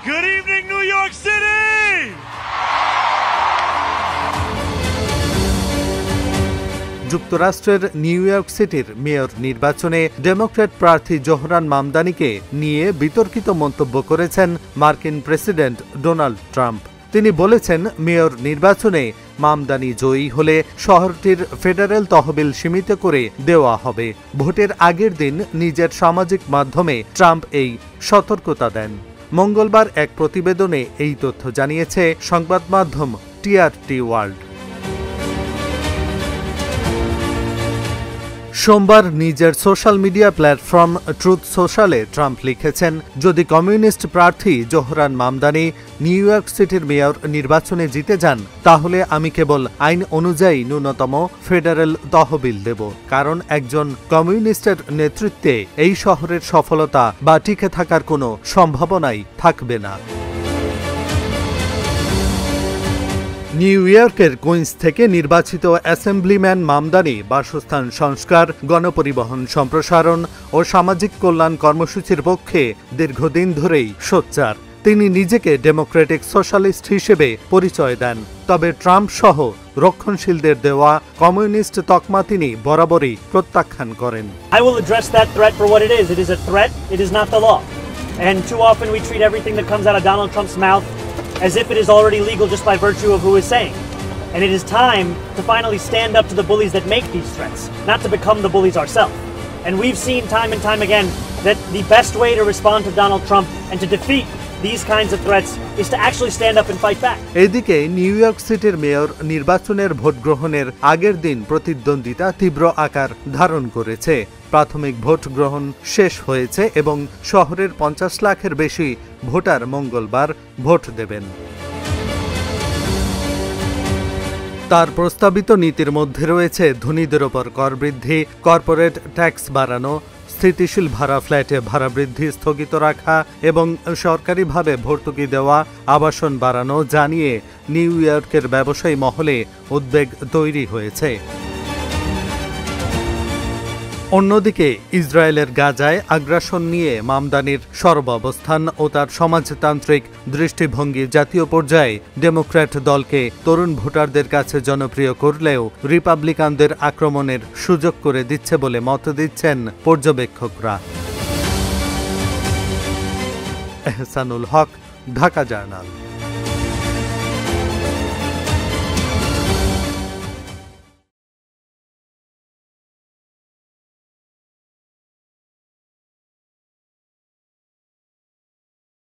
Good evening, New York City! যুক্তরাষ্ট্রের new York সিটির mayor নির্বাচনে ডেমোক্র্যাট প্রার্থী জোহরান মামদানিকে নিয়ে বিতর্কিত মন্তব্য করেছেন মার্কিন প্রেসিডেন্ট ডোনাল্ড ট্রাম্প। তিনি বলেছেন, মেয়র নির্বাচনে মামদানি জয়ী হলে শহরটির ফেডারেল তহবিল সীমিত করে দেওয়া হবে। ভোটের আগের দিন নিজের সামাজিক মাধ্যমে ট্রাম্প এই সতর্কতা দেন। মঙ্গলবার এক প্রতিবেদনে এই তথ্য জানিয়েছে সংবাদ মাধ্যম টিআরটি ওয়ার্ল্ড। সোমবার নিজের সোশ্যাল মিডিয়া প্ল্যাটফর্ম ট্রুথ সোশ্যালে ট্রাম্প লিখেছেন, যদি কমিউনিস্ট প্রার্থী জোহরান মামদানি নিউ ইয়র্ক সিটির মেয়র নির্বাচনে জিতে যান, তাহলে আমি কেবল আইন অনুযায়ী ন্যূনতম ফেডারেল তহবিল দেব, কারণ একজন কমিউনিস্টের নেতৃত্বে এই শহরের সফলতা বা টিকে থাকার কোনো সম্ভাবনাই থাকবে না। নিউ ইয়র্কের কুইন্স থেকে নির্বাচিত অ্যাসেম্বলিম্যান মামদানি বাসস্থান সংস্কার, গণপরিবহন সম্প্রসারণ ও সামাজিক কল্যাণ কর্মসূচির পক্ষে দীর্ঘদিন ধরেই সোচ্চার। তিনি নিজেকে ডেমোক্রেটিক সোশ্যালিস্ট হিসেবে পরিচয় দেন, তবে ট্রাম্প সহ রক্ষণশীলদের দেওয়া কমিউনিস্ট তকমা তিনি বরাবরই প্রত্যাখ্যান করেন। I will address that threat for what it is. It is a threat. It is not the law. And too often we treat everything that comes out of Donald Trump's mouth as if it is already legal just by virtue of who is saying. And it is time to finally stand up to the bullies that make these threats, not to become the bullies ourselves. And we've seen time and time again that the best way to respond to Donald Trump and to defeat these kinds of threats is to actually stand up and fight back. এদিকে new York সিটির mayor নির্বাচনের vote গ্রহণের আগের দিন প্রতিদ্বন্দ্বিতা তীব্র আকার ধারণ করেছে। প্রাথমিক ভোট গ্রহণ শেষ হয়েছে এবং শহরের 50 লাখের বেশি ভোটার মঙ্গলবার ভোট দেবেন। তার প্রস্তাবিত নীতির মধ্যে রয়েছে ধনীদের ওপর কর বৃদ্ধি, কর্পোরেট ট্যাক্স বাড়ানো, স্থিতিশীল ভাড়া ফ্ল্যাটে ভাড়া বৃদ্ধি স্থগিত রাখা এবং সরকারিভাবে ভর্তুকি দেওয়া, আবাসন বাড়ানো, যা নিয়ে নিউ ইয়র্কের ব্যবসায়ী মহলে উদ্বেগ তৈরি হয়েছে। অন্যদিকে ইসরায়েলের গাজায় আগ্রাসন নিয়ে মামদানির সর্বাবস্থান ও তার সমাজতান্ত্রিক দৃষ্টিভঙ্গি জাতীয় পর্যায়ে ডেমোক্র্যাট দলকে তরুণ ভোটারদের কাছে জনপ্রিয় করলেও রিপাবলিকানদের আক্রমণের সুযোগ করে দিচ্ছে বলে মত দিচ্ছেন পর্যবেক্ষকরা। এহসানুল হক, ঢাকা জার্নাল।